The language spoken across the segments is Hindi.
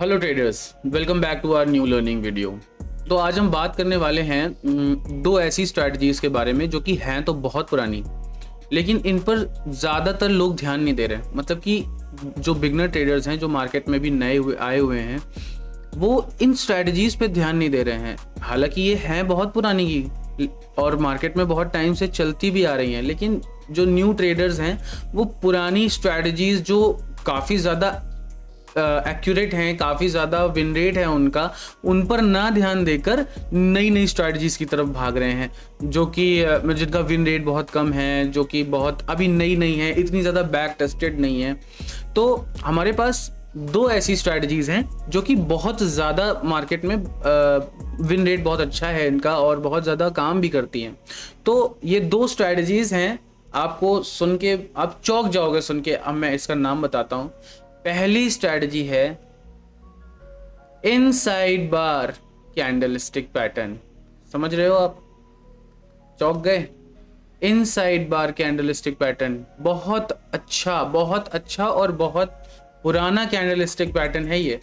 Hello traders, welcome back to our new learning video. तो आज हम बात करने वाले हैं दो ऐसी स्ट्रैटेजीज के बारे में जो कि हैं तो बहुत पुरानी, लेकिन इन पर ज़्यादातर लोग ध्यान नहीं दे रहे। मतलब कि जो बिगनर ट्रेडर्स हैं, जो मार्केट में भी आए हुए हैं, वो इन स्ट्रैटेजीज पे ध्यान नहीं दे रहे हैं। हालांकि ये हैं बहुत पुरानी की और मार्केट में बहुत टाइम से चलती भी आ रही हैं, लेकिन जो न्यू ट्रेडर्स हैं वो पुरानी स्ट्रैटेजीज जो काफ़ी ज़्यादा एक्यूरेट हैं, काफ़ी ज़्यादा विन रेट है उनका, उन पर ना ध्यान देकर नई नई स्ट्रैटेजीज की तरफ भाग रहे हैं, जो कि जिनका विन रेट बहुत कम है, जो कि बहुत अभी नई नहीं है, इतनी ज़्यादा बैक टेस्टेड नहीं है। तो हमारे पास दो ऐसी स्ट्रैटेजीज हैं जो कि बहुत ज़्यादा मार्केट में विन रेट बहुत अच्छा है इनका और बहुत ज़्यादा काम भी करती हैं। तो ये दो स्ट्रैटेजीज हैं, आपको सुन के आप चौंक जाओगे सुन के। अब मैं इसका नाम बताता हूँ। पहली स्ट्रैटेजी है इनसाइड बार कैंडलस्टिक पैटर्न। समझ रहे हो आप? चौंक गए? इनसाइड बार कैंडलस्टिक पैटर्न बहुत अच्छा और बहुत पुराना कैंडलस्टिक पैटर्न है ये,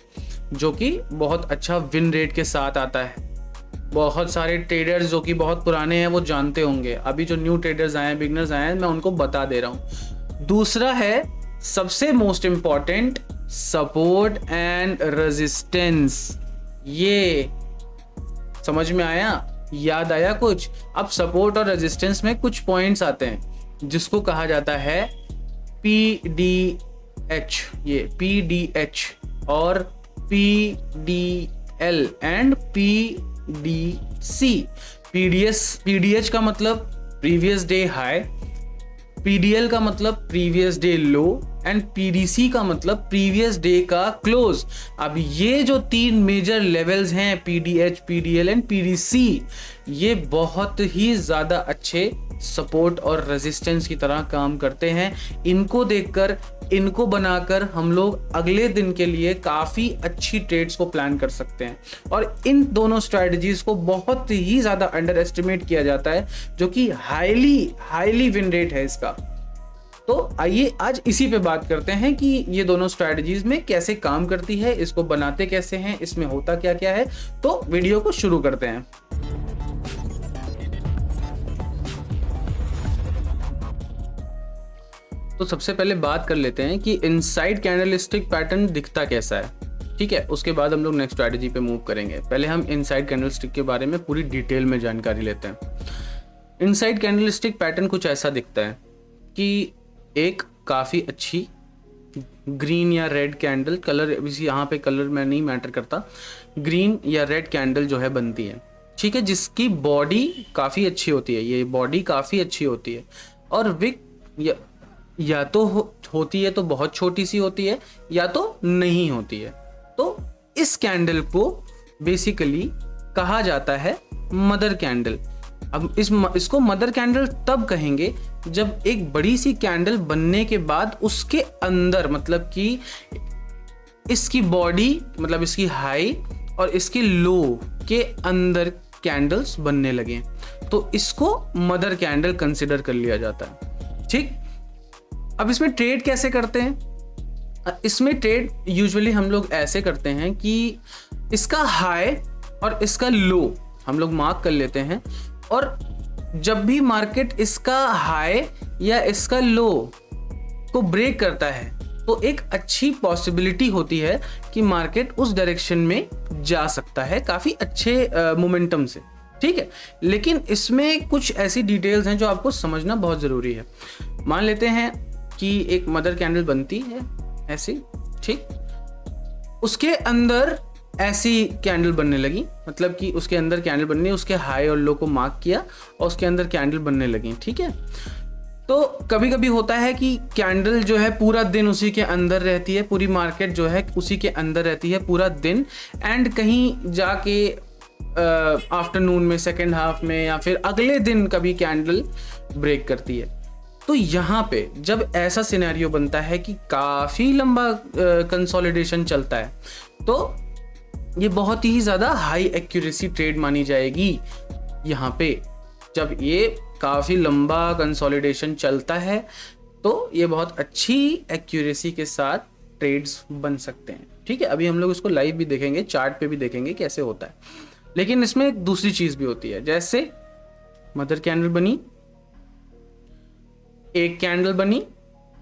जो कि बहुत अच्छा विन रेट के साथ आता है। बहुत सारे ट्रेडर्स जो कि बहुत पुराने हैं वो जानते होंगे। अभी जो न्यू ट्रेडर्स आए हैं, बिगनर्स आए हैं, मैं उनको बता दे रहा हूँ। दूसरा है सबसे most important, support and resistance. ये समझ में आया? याद आया कुछ? अब सपोर्ट और रेजिस्टेंस में कुछ पॉइंट्स आते हैं जिसको कहा जाता है PDH, ये PDH और PDL एंड PDC। PDH का मतलब प्रीवियस डे हाई, PDL का मतलब previous day low and PDC का मतलब प्रीवियस डे का क्लोज। अब ये जो तीन मेजर लेवल्स हैं, PDH, PDL एंड PDC, ये बहुत ही ज़्यादा अच्छे सपोर्ट और रेजिस्टेंस की तरह काम करते हैं। इनको देखकर, इनको बनाकर हम लोग अगले दिन के लिए काफ़ी अच्छी ट्रेड्स को प्लान कर सकते हैं। और इन दोनों स्ट्रैटेजीज को बहुत ही ज़्यादा अंडर एस्टिमेट किया जाता है, जो कि हाईली विन रेट है इसका। तो आइए आज इसी पे बात करते हैं कि ये दोनों स्ट्रैटेजीज में कैसे काम करती है, इसको बनाते कैसे हैं, इसमें होता क्या क्या है। तो वीडियो को शुरू करते हैं। तो सबसे पहले बात कर लेते हैं कि इनसाइड कैंडलस्टिक पैटर्न दिखता कैसा है। ठीक है, उसके बाद हम लोग नेक्स्ट स्ट्रैटेजी पे मूव करेंगे। पहले हम इनसाइड कैंडलस्टिक के बारे में पूरी डिटेल में जानकारी लेते हैं। इनसाइड कैंडलस्टिक पैटर्न कुछ ऐसा दिखता है कि एक काफ़ी अच्छी ग्रीन या रेड कैंडल, कलर यहाँ पे कलर में नहीं मैटर करता, ग्रीन या रेड कैंडल जो है बनती है। ठीक है, जिसकी बॉडी काफ़ी अच्छी होती है, ये बॉडी काफ़ी अच्छी होती है और विक या तो होती है तो बहुत छोटी सी होती है, या तो नहीं होती है। तो इस कैंडल को बेसिकली कहा जाता है मदर कैंडल। अब इसको मदर कैंडल तब कहेंगे जब एक बड़ी सी कैंडल बनने के बाद उसके अंदर, मतलब कि इसकी बॉडी, मतलब इसकी हाई और इसके लो के अंदर कैंडल्स बनने लगे, तो इसको मदर कैंडल कंसिडर कर लिया जाता है। ठीक, अब इसमें ट्रेड कैसे करते हैं? इसमें ट्रेड यूजुअली हम लोग ऐसे करते हैं कि इसका हाई और इसका लो हम लोग मार्क कर लेते हैं, और जब भी मार्केट इसका हाई या इसका लो को ब्रेक करता है तो एक अच्छी पॉसिबिलिटी होती है कि मार्केट उस डायरेक्शन में जा सकता है काफ़ी अच्छे मोमेंटम से। ठीक है, लेकिन इसमें कुछ ऐसी डिटेल्स हैं जो आपको समझना बहुत ज़रूरी है। मान लेते हैं कि एक मदर कैंडल बनती है ऐसी, ठीक, उसके अंदर ऐसी कैंडल बनने लगी, मतलब कि उसके अंदर कैंडल बननी, उसके हाई और लो को मार्क किया और उसके अंदर कैंडल बनने लगी। ठीक है, तो कभी कभी होता है कि कैंडल जो है पूरा दिन उसी के अंदर रहती है, पूरी मार्केट जो है उसी के अंदर रहती है पूरा दिन, एंड कहीं जाके आफ्टरनून में, सेकेंड हाफ में, या फिर अगले दिन कभी कैंडल ब्रेक करती है। तो यहाँ पे जब ऐसा सिनेरियो बनता है कि काफ़ी लंबा कंसोलिडेशन चलता है, तो ये बहुत ही ज़्यादा हाई एक्यूरेसी ट्रेड मानी जाएगी। यहाँ पे जब ये काफ़ी लंबा कंसोलिडेशन चलता है तो ये बहुत अच्छी एक्यूरेसी के साथ ट्रेड्स बन सकते हैं। ठीक है, अभी हम लोग इसको लाइव भी देखेंगे, चार्ट पे भी देखेंगे कैसे होता है। लेकिन इसमें एक दूसरी चीज भी होती है, जैसे मदर कैंडल बनी, एक कैंडल बनी,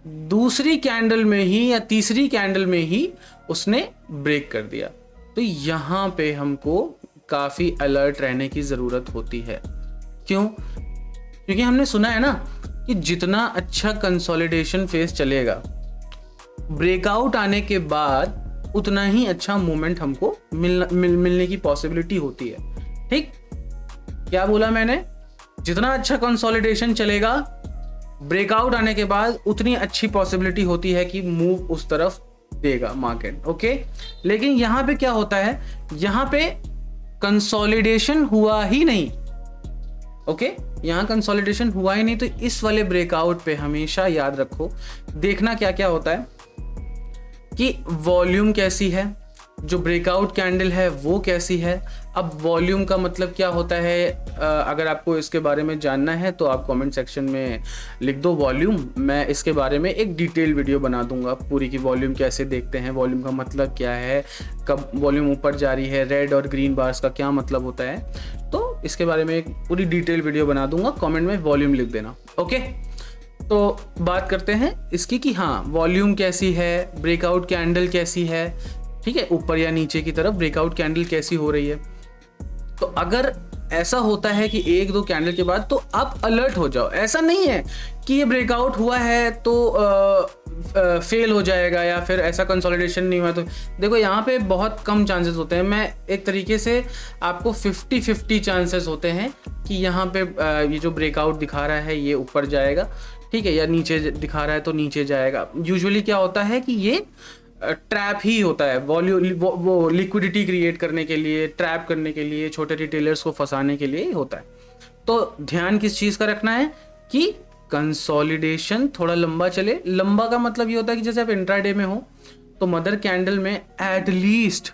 दूसरी कैंडल में ही या तीसरी कैंडल में ही उसने ब्रेक कर दिया, तो यहां पे हमको काफी अलर्ट रहने की जरूरत होती है। क्यों? क्योंकि हमने सुना है ना कि जितना अच्छा कंसोलिडेशन फेज चलेगा, ब्रेकआउट आने के बाद उतना ही अच्छा मूवमेंट हमको मिलने की पॉसिबिलिटी होती है। ठीक, क्या बोला मैंने? जितना अच्छा कंसोलिडेशन चलेगा, ब्रेकआउट आने के बाद उतनी अच्छी पॉसिबिलिटी होती है कि मूव उस तरफ देगा मार्केट। ओके, लेकिन यहां पे क्या होता है, यहां पे कंसोलिडेशन हुआ ही नहीं। ओके, यहां कंसोलिडेशन हुआ ही नहीं, तो इस वाले ब्रेकआउट पे हमेशा याद रखो, देखना क्या क्या होता है कि वॉल्यूम कैसी है, जो ब्रेकआउट कैंडल है वो कैसी है। अब वॉल्यूम का मतलब क्या होता है, अगर आपको इसके बारे में जानना है तो आप कमेंट सेक्शन में लिख दो वॉल्यूम, मैं इसके बारे में एक डिटेल वीडियो बना दूंगा पूरी की वॉल्यूम कैसे देखते हैं, वॉल्यूम का मतलब क्या है, कब वॉल्यूम ऊपर जा रही है, रेड और ग्रीन बार्स का क्या मतलब होता है, तो इसके बारे में एक पूरी डिटेल वीडियो बना दूंगा, कमेंट में वॉल्यूम लिख देना। ओके, तो बात करते हैं इसकी कि हाँ वॉल्यूम कैसी है, ब्रेकआउट कैंडल कैसी है, ठीक है, ऊपर या नीचे की तरफ ब्रेकआउट कैंडल कैसी हो रही है। तो अगर ऐसा होता है कि एक दो कैंडल के बाद, तो आप अलर्ट हो जाओ। ऐसा नहीं है कि ये ब्रेकआउट हुआ है तो फेल हो जाएगा या फिर ऐसा कंसोलिडेशन नहीं हुआ तो, देखो यहाँ पे बहुत कम चांसेस होते हैं। मैं एक तरीके से आपको 50-50 चांसेस होते हैं कि यहाँ पे ये जो ब्रेकआउट दिखा रहा है ये ऊपर जाएगा, ठीक है, या नीचे दिखा रहा है तो नीचे जाएगा। यूजुअली क्या होता है कि ये ट्रैप ही होता है, वो लिक्विडिटी क्रिएट करने के लिए, ट्रैप करने के लिए, छोटे रिटेलर्स को फंसाने के लिए ही होता है। तो ध्यान किस चीज़ का रखना है कि कंसोलिडेशन थोड़ा लंबा चले। लंबा का मतलब ये होता है कि जैसे आप इंट्राडे में हो तो मदर कैंडल में एटलीस्ट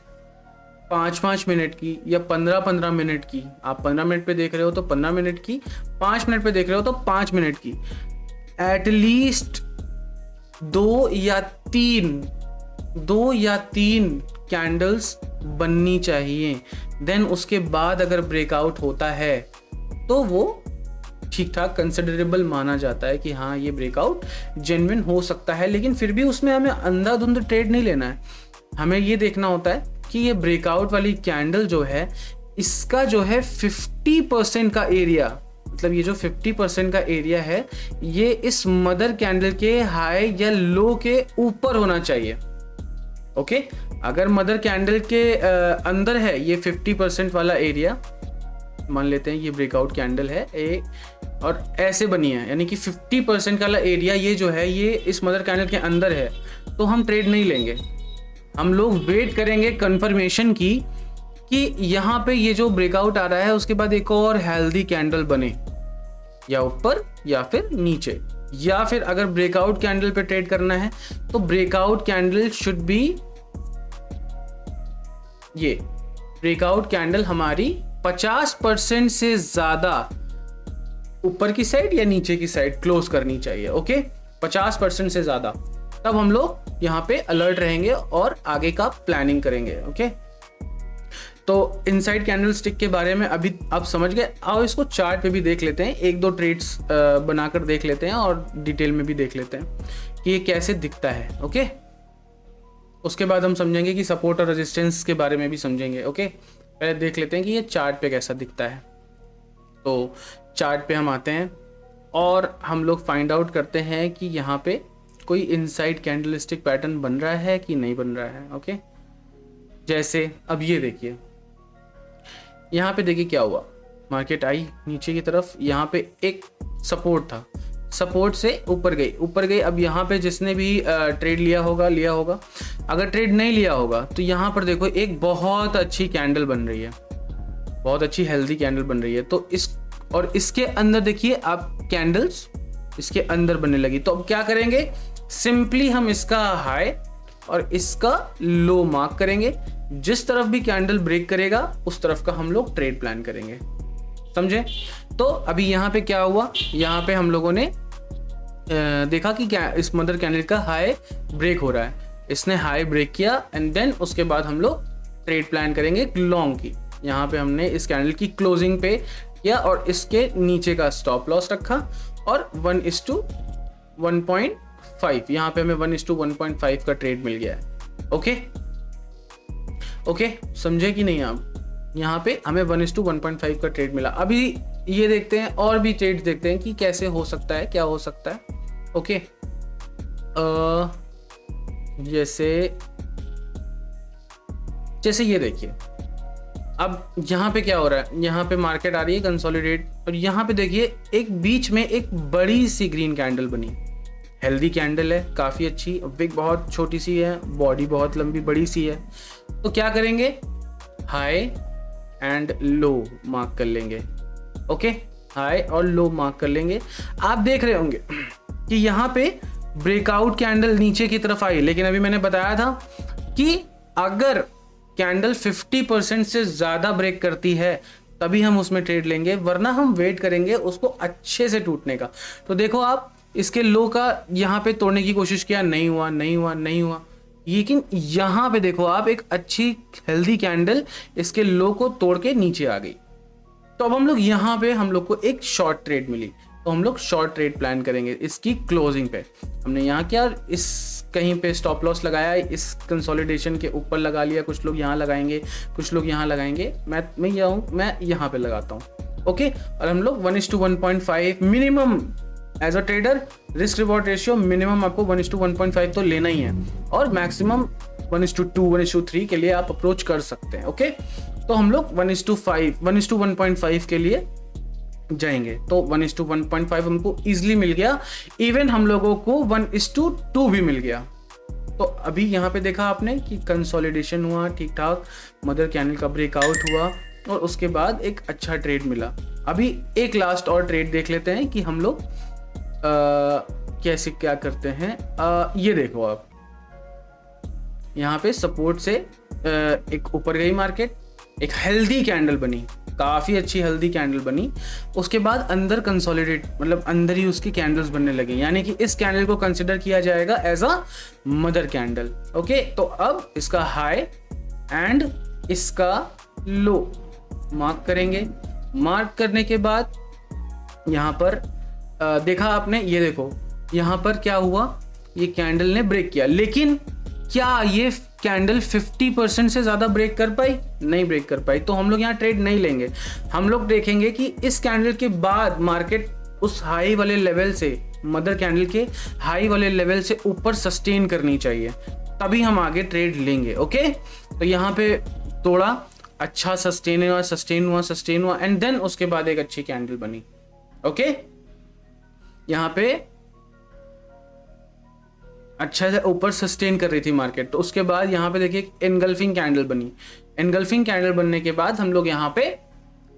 5-5 मिनट की या 15-15 मिनट की, आप 15 मिनट पे देख रहे हो तो 15 मिनट की, 5 मिनट पे देख रहे हो तो 5 मिनट की, एटलीस्ट 2 या 3 कैंडल्स बननी चाहिए। देन उसके बाद अगर ब्रेकआउट होता है तो वो ठीक ठाक कंसिडरेबल माना जाता है कि हाँ ये ब्रेकआउट जेन्युइन हो सकता है। लेकिन फिर भी उसमें हमें अंधाधुंध ट्रेड नहीं लेना है, हमें ये देखना होता है कि ये ब्रेकआउट वाली कैंडल जो है इसका जो है 50% का एरिया, मतलब ये जो 50% का एरिया है ये इस मदर कैंडल के हाई या लो के ऊपर होना चाहिए। ओके, अगर मदर कैंडल के अंदर है ये 50% वाला एरिया, मान लेते हैं ये ब्रेकआउट कैंडल है और ऐसे बनी है, यानी कि 50% वाला एरिया ये जो है ये इस मदर कैंडल के अंदर है, तो हम ट्रेड नहीं लेंगे। हम लोग वेट करेंगे कंफर्मेशन की कि यहाँ पे ये जो ब्रेकआउट आ रहा है उसके बाद एक और हेल्दी कैंडल बने, या ऊपर या फिर नीचे, या फिर अगर ब्रेकआउट कैंडल पे ट्रेड करना है तो ब्रेकआउट कैंडल शुड बी, ये ब्रेकआउट कैंडल हमारी 50% से ज्यादा ऊपर की साइड या नीचे की साइड क्लोज करनी चाहिए। ओके, 50% से ज्यादा, तब हम लोग यहाँ पे अलर्ट रहेंगे और आगे का प्लानिंग करेंगे। ओके, तो इनसाइड कैंडलस्टिक के बारे में अभी आप समझ गए। आओ इसको चार्ट पे भी देख लेते हैं, एक दो ट्रेड्स बनाकर देख लेते हैं और डिटेल में भी देख लेते हैं कि ये कैसे दिखता है। ओके, उसके बाद हम समझेंगे कि सपोर्ट और रेजिस्टेंस के बारे में भी समझेंगे। ओके, पहले देख लेते हैं कि ये चार्ट पे कैसा दिखता है। तो चार्ट पे हम आते हैं और हम लोग फाइंड आउट करते हैं कि यहाँ पे कोई इनसाइड कैंडलस्टिक पैटर्न बन रहा है कि नहीं बन रहा है। ओके, जैसे अब ये देखिए, यहाँ पे देखिए क्या हुआ, मार्केट आई नीचे की तरफ, यहाँ पे एक सपोर्ट था, सपोर्ट से ऊपर गई। अब यहाँ पे जिसने भी ट्रेड लिया होगा, अगर ट्रेड नहीं लिया होगा तो यहाँ पर देखो एक बहुत अच्छी कैंडल बन रही है, बहुत अच्छी हेल्दी कैंडल बन रही है। तो इसके अंदर देखिए आप कैंडल्स इसके अंदर बनने लगी। तो अब क्या करेंगे, सिंपली हम इसका हाई और इसका लो मार्क करेंगे, जिस तरफ भी कैंडल ब्रेक करेगा उस तरफ का हम लोग ट्रेड प्लान करेंगे, समझे। तो अभी यहाँ पे क्या हुआ, यहाँ पे हम लोगों ने देखा कि क्या इस मदर कैंडल का हाई ब्रेक हो रहा है, इसने हाई ब्रेक किया एंड देन उसके बाद हम लोग ट्रेड प्लान करेंगे लॉन्ग की। यहाँ पे हमने इस कैंडल की क्लोजिंग पे किया और इसके नीचे का स्टॉप लॉस रखा और 1:1.5 यहाँ पे हमें 1:1.5 का ट्रेड मिल गया है। ओके, समझे कि नहीं आप? यहाँ पे हमें 1:1.5 का ट्रेड मिला। अभी ये देखते हैं और भी ट्रेड देखते हैं कि कैसे हो सकता है, क्या हो सकता है। ओके, जैसे ये देखिए, अब यहाँ पे क्या हो रहा है, यहाँ पे मार्केट आ रही है कंसोलिडेट और यहाँ पे देखिए एक बीच में एक बड़ी सी ग्रीन कैंडल बनी, हेल्दी कैंडल है, काफ़ी अच्छी। विक बहुत छोटी सी है, बॉडी बहुत लंबी बड़ी सी है। तो क्या करेंगे, हाई एंड लो मार्क कर लेंगे। ओके, हाई और लो मार्क कर लेंगे। आप देख रहे होंगे कि यहाँ पे ब्रेकआउट कैंडल नीचे की तरफ आई, लेकिन अभी मैंने बताया था कि अगर कैंडल 50% से ज़्यादा ब्रेक करती है तभी हम उसमें ट्रेड लेंगे, वरना हम वेट करेंगे उसको अच्छे से टूटने का। तो देखो आप, इसके लो का यहाँ पे तोड़ने की कोशिश किया, नहीं हुआ, लेकिन यहाँ पे देखो आप, एक अच्छी हेल्दी कैंडल इसके लो को तोड़ के नीचे आ गई। तो अब हम लोग यहाँ पे हम लोग को एक शॉर्ट ट्रेड मिली, तो हम लोग शॉर्ट ट्रेड प्लान करेंगे इसकी क्लोजिंग पे। हमने यहाँ क्या, इस कहीं पे स्टॉप लॉस लगाया, इस कंसोलिडेशन के ऊपर लगा लिया, कुछ लोग यहाँ लगाएंगे, कुछ लोग यहाँ लगाएंगे, मैं यहाँ पे लगाता हूँ। ओके, और हम लोग 1:1.5 minimum as a trader, risk reward ratio minimum आपको 1:1.5 तो लेना ही है, और मैक्सिमम 1:2 1:3 के लिए आप अप्रोच कर सकते हैं। ओके, तो हम लोग 1:1.5 के लिए जाएंगे। तो 1:1.5 हमको इजीली मिल गया, इवन हम लोगों को 1:2 भी मिल गया। तो अभी यहाँ पे देखा आपने कि कंसोलिडेशन हुआ ठीक ठाक, मदर कैंडल का ब्रेकआउट हुआ और उसके बाद एक अच्छा ट्रेड मिला। अभी एक लास्ट और ट्रेड देख लेते हैं कि हम लोग कैसे क्या करते हैं। ये देखो आप, यहाँ पे सपोर्ट से एक ऊपर गई मार्केट, एक हेल्दी कैंडल बनी, काफ़ी अच्छी हेल्दी कैंडल बनी। उसके बाद अंदर कंसोलिडेट, मतलब अंदर ही उसकी कैंडल्स बनने लगी, यानी कि इस कैंडल को कंसिडर किया जाएगा as a mother candle. Okay, तो अब इसका हाई एंड इसका लो मार्क करेंगे। मार्क करने के बाद यहाँ पर देखा आपने, ये देखो यहाँ पर क्या हुआ, ये कैंडल ने ब्रेक किया, लेकिन क्या ये कैंडल 50% से ज़्यादा ब्रेक कर पाई? नहीं ब्रेक कर पाई। तो हम लोग यहाँ ट्रेड नहीं लेंगे, हम लोग देखेंगे कि इस कैंडल के बाद मार्केट उस हाई वाले लेवल से, मदर कैंडल के हाई वाले लेवल से ऊपर सस्टेन करनी चाहिए, तभी हम आगे ट्रेड लेंगे। ओके, तो यहाँ पे थोड़ा अच्छा सस्टेन हुआ एंड देन उसके बाद एक अच्छी कैंडल बनी। ओके, यहाँ पे अच्छा से ऊपर सस्टेन कर रही थी मार्केट, तो उसके बाद यहाँ पे देखिए एनगल्फिंग कैंडल बनी। एनगल्फिंग कैंडल बनने के बाद हम लोग यहाँ पे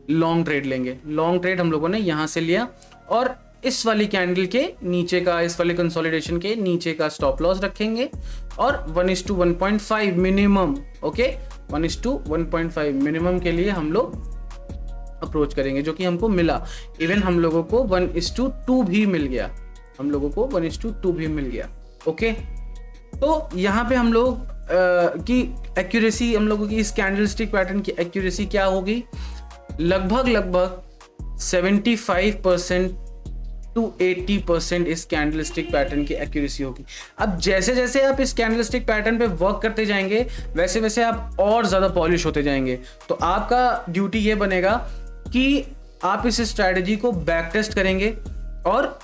लॉन्ग ट्रेड लेंगे। लॉन्ग ट्रेड हम लोगों ने यहाँ से लिया और इस वाली कैंडल के नीचे का, इस वाले कंसोलिडेशन के नीचे का स्टॉप लॉस रखेंगे और 1:1.5 मिनिमम, ओके, 1:1.5 मिनिमम के लिए हम लोग अप्रोच करेंगे, जो कि हमको मिला। इवन हम लोगों को 1:2 भी मिल गया, ओके। तो यहाँ पे हम लोग की एक्यूरेसी, हम लोगों की इस कैंडलस्टिक पैटर्न की एक्यूरेसी क्या होगी, लगभग 75% to 80% इस कैंडलस्टिक पैटर्न की एक्यूरेसी होगी। अब जैसे जैसे आप इस कैंडलस्टिक पैटर्न पे वर्क करते जाएंगे, वैसे वैसे आप और ज़्यादा पॉलिश होते जाएंगे। तो आपका ड्यूटी ये बनेगा कि आप इस स्ट्रैटेजी को बैक टेस्ट करेंगे और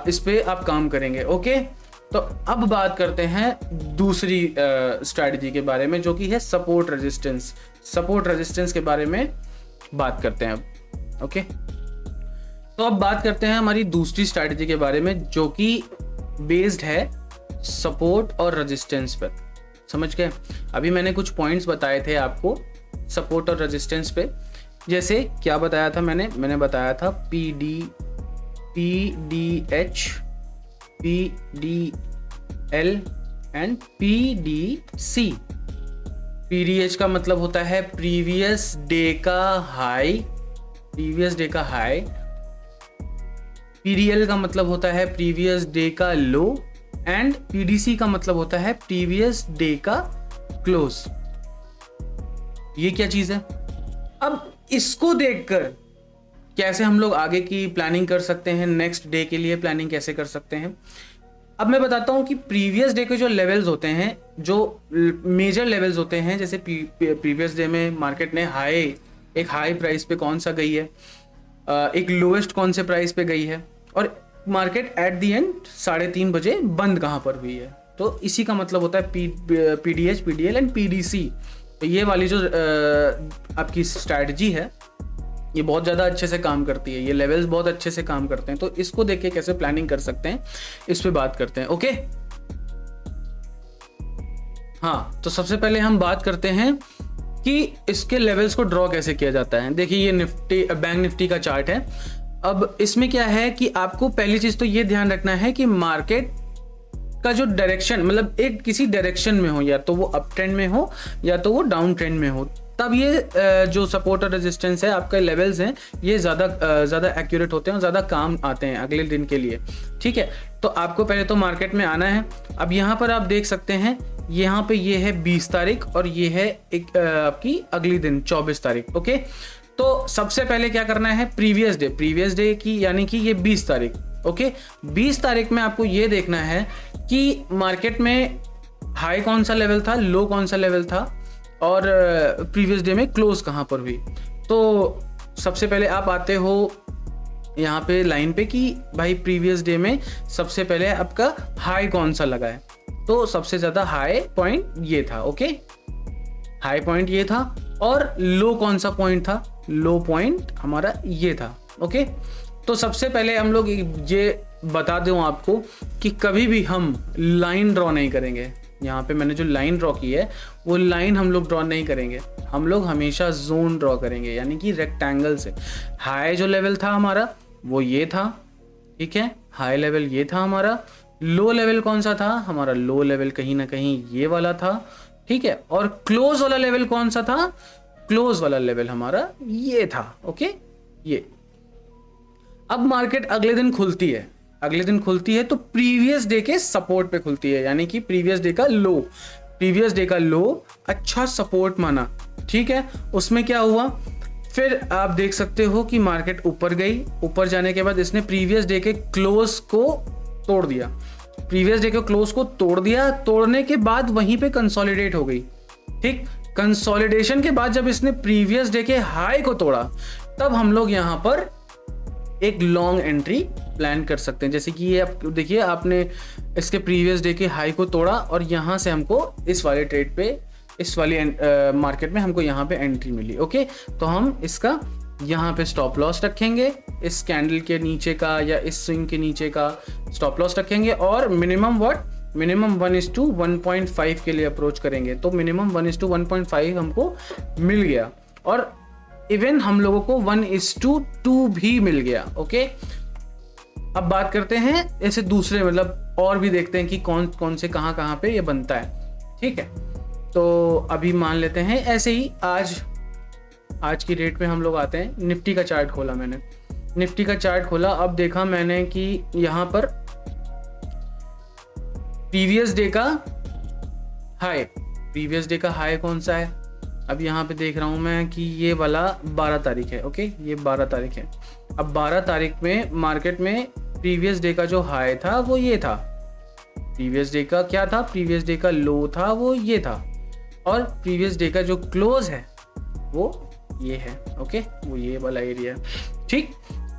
इस पे आप काम करेंगे। ओके, तो अब बात करते हैं दूसरी स्ट्रैटेजी के बारे में, जो कि है सपोर्ट रेजिस्टेंस के बारे में बात करते हैं अब। ओके, तो अब बात करते हैं हमारी दूसरी स्ट्रैटेजी के बारे में, जो कि बेस्ड है सपोर्ट और रेजिस्टेंस पर। समझ गए? अभी मैंने कुछ पॉइंट्स बताए थे आपको सपोर्ट और रेजिस्टेंस पे। जैसे क्या बताया था मैंने बताया था PDH, PDL and PDC। PDH का मतलब होता है प्रीवियस डे का हाई, PDL का मतलब होता है प्रीवियस डे का लो एंड पीडीसी का मतलब होता है प्रीवियस डे का क्लोज। ये क्या चीज है? अब इसको देखकर कैसे हम लोग आगे की प्लानिंग कर सकते हैं, नेक्स्ट डे के लिए प्लानिंग कैसे कर सकते हैं। अब मैं बताता हूँ कि प्रीवियस डे के जो लेवल्स होते हैं, जो मेजर लेवल्स होते हैं, जैसे प्रीवियस डे में मार्केट ने एक हाई प्राइस पे कौन सा गई है, एक लोएस्ट कौन से प्राइस पे गई है, और मार्केट एट द एंड 3:30 बजे बंद कहाँ पर हुई है। तो इसी का मतलब होता है पीडीएच, पीडीएल एंड पीडीसी। तो ये वाली जो आपकी स्ट्रैटेजी है ये बहुत ज़्यादा अच्छे से काम करती है, ये लेवल्स बहुत अच्छे से काम करते हैं। तो इसको देख के कैसे प्लानिंग कर सकते हैं इस पे बात करते हैं। ओके, हाँ, तो सबसे पहले हम बात करते हैं कि इसके लेवल्स को ड्रॉ कैसे किया जाता है। देखिए ये निफ्टी, बैंक निफ्टी का चार्ट है। अब इसमें क्या है कि आपको पहली चीज तो ये ध्यान रखना है कि मार्केट का जो डायरेक्शन, मतलब एक किसी डायरेक्शन में हो, या तो वो अप ट्रेंड में हो या तो वो डाउन ट्रेंड में हो, तब ये जो सपोर्ट और रेजिस्टेंस है, आपके लेवल्स हैं, ये ज़्यादा एक्यूरेट होते हैं और ज़्यादा काम आते हैं अगले दिन के लिए। ठीक है, तो आपको पहले तो मार्केट में आना है। अब यहाँ पर आप देख सकते हैं, यहाँ पे ये है 20 तारीख और ये है एक आपकी अगली दिन 24 तारीख। ओके, तो सबसे पहले क्या करना है, प्रीवियस डे की, यानी कि ये 20 तारीख। ओके, 20 तारीख में आपको ये देखना है कि मार्केट में हाई कौन सा लेवल था, लो कौन सा लेवल था, और प्रीवियस डे में क्लोज कहाँ पर हुई। तो सबसे पहले आप आते हो यहाँ पे लाइन पे कि भाई प्रीवियस डे में सबसे पहले आपका हाई कौन सा लगा है। तो सबसे ज़्यादा हाई पॉइंट ये था। ओके, हाई पॉइंट ये था, और लो कौन सा पॉइंट था, लो पॉइंट हमारा ये था। ओके, तो सबसे पहले हम लोग ये बता दूं आपको कि कभी भी हम लाइन ड्रॉ नहीं करेंगे। यहाँ पे मैंने जो लाइन ड्रॉ की है वो लाइन हम लोग ड्रॉ नहीं करेंगे, हम लोग हमेशा जोन ड्रॉ करेंगे, यानी कि रेक्टेंगल से। हाई जो लेवल था हमारा वो ये था, ठीक है, हाई लेवल ये था हमारा। लो लेवल कौन सा था हमारा, लो लेवल कहीं ना कहीं ये वाला था, ठीक है। और क्लोज वाला लेवल कौन सा था, क्लोज वाला लेवल हमारा ये था। ओके, ये अब मार्केट अगले दिन खुलती है तो प्रीवियस डे के सपोर्ट पे खुलती है, यानी कि प्रीवियस डे का लो अच्छा सपोर्ट माना, ठीक है। उसमें क्या हुआ, फिर आप देख सकते हो कि मार्केट ऊपर गई, ऊपर जाने के बाद इसने प्रीवियस डे के क्लोज को तोड़ दिया, तोड़ने के बाद वहीं पे कंसोलिडेट हो गई, ठीक। कंसोलिडेशन के बाद जब इसने प्रीवियस डे के हाई को तोड़ा, तब हम लोग यहाँ पर एक लॉन्ग एंट्री प्लान कर सकते हैं। जैसे कि ये आप देखिए, आपने इसके प्रीवियस डे के हाई को तोड़ा और यहाँ से हमको इस वाले ट्रेड पे, इस वाली मार्केट में हमको यहाँ पे एंट्री मिली। ओके, तो हम इसका यहाँ पे स्टॉप लॉस रखेंगे, इस कैंडल के नीचे का या इस स्विंग के नीचे का स्टॉप लॉस रखेंगे, और मिनिमम 1:1.5 के लिए अप्रोच करेंगे। तो मिनिमम 1:1.5 हमको मिल गया, और इवन हम लोगों को 1:2 भी मिल गया। ओके, अब बात करते हैं ऐसे दूसरे, मतलब और भी देखते हैं कि कौन से कहाँ पे ये बनता है, ठीक है। तो अभी मान लेते हैं ऐसे ही आज की डेट पे हम लोग आते हैं। निफ्टी का चार्ट खोला मैंने, अब देखा मैंने कि यहाँ पर प्रीवियस डे का हाई कौन सा है। अब यहाँ पे देख रहा हूँ मैं कि ये वाला 12 तारीख है। ओके, ये 12 तारीख है। अब 12 तारीख में मार्केट में प्रीवियस डे का जो हाई था वो ये था, प्रीवियस डे का क्या था, प्रीवियस डे का लो था वो ये था, और प्रीवियस डे का जो क्लोज है वो ये है। ओके, वो ये वाला एरिया है, ठीक।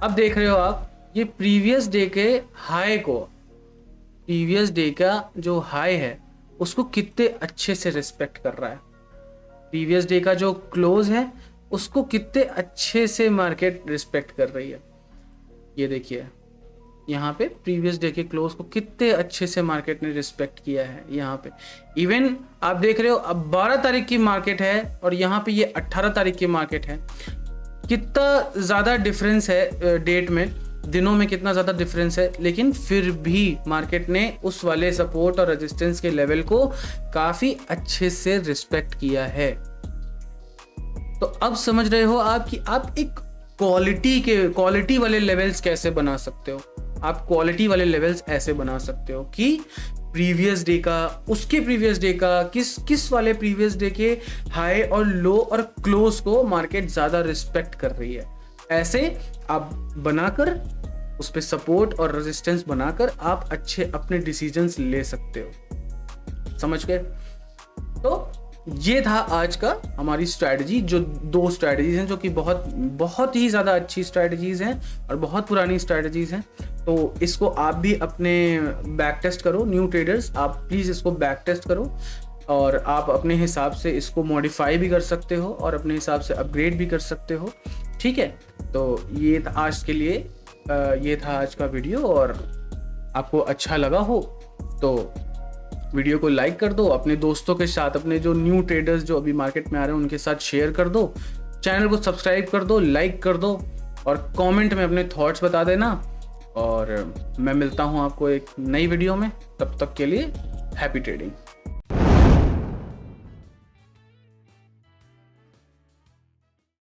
अब देख रहे हो आप, ये प्रीवियस डे के हाई को, प्रीवियस डे का जो हाई है उसको कितने अच्छे से रिस्पेक्ट कर रहा है, प्रीवियस डे का जो क्लोज है उसको कितने अच्छे से मार्केट रिस्पेक्ट कर रही है। ये देखिए यहाँ पे प्रीवियस डे के क्लोज को कितने अच्छे से मार्केट ने रिस्पेक्ट किया है। यहाँ पे इवन आप देख रहे हो, अब 12 तारीख की मार्केट है और यहाँ पे ये 18 तारीख की मार्केट है। कितना ज़्यादा डिफरेंस है डेट में, दिनों में कितना ज़्यादा डिफरेंस है, लेकिन फिर भी मार्केट ने उस वाले सपोर्ट और रेजिस्टेंस के लेवल को काफ़ी अच्छे से रिस्पेक्ट किया है। तो अब समझ रहे हो आप कि आप एक क्वालिटी वाले लेवल्स कैसे बना सकते हो। आप क्वालिटी वाले लेवल्स ऐसे बना सकते हो कि प्रीवियस डे का, उसके प्रीवियस डे का, किस वाले प्रीवियस डे के हाई और लो और क्लोज को मार्केट ज़्यादा रिस्पेक्ट कर रही है। ऐसे आप बनाकर उस पर सपोर्ट और रेजिस्टेंस बनाकर आप अच्छे अपने डिसीजंस ले सकते हो। समझ गए? तो ये था आज का हमारी स्ट्रैटेजी, जो 2 स्ट्रैटेजीज हैं जो कि बहुत ही ज़्यादा अच्छी स्ट्रैटेजीज हैं और बहुत पुरानी स्ट्रैटेजीज हैं। तो इसको आप भी अपने बैक टेस्ट करो, न्यू ट्रेडर्स आप प्लीज़ इसको बैक टेस्ट करो और आप अपने हिसाब से इसको मॉडिफाई भी कर सकते हो और अपने हिसाब से अपग्रेड भी कर सकते हो। ठीक है, तो ये था आज के लिए, ये था आज का वीडियो। और आपको अच्छा लगा हो तो वीडियो को लाइक कर दो, अपने दोस्तों के साथ, अपने जो न्यू ट्रेडर्स जो अभी मार्केट में आ रहे हैं उनके साथ शेयर कर दो, चैनल को सब्सक्राइब कर दो, लाइक कर दो और कमेंट में अपने थॉट्स बता देना। और मैं मिलता हूँ आपको एक नई वीडियो में, तब तक के लिए हैप्पी ट्रेडिंग।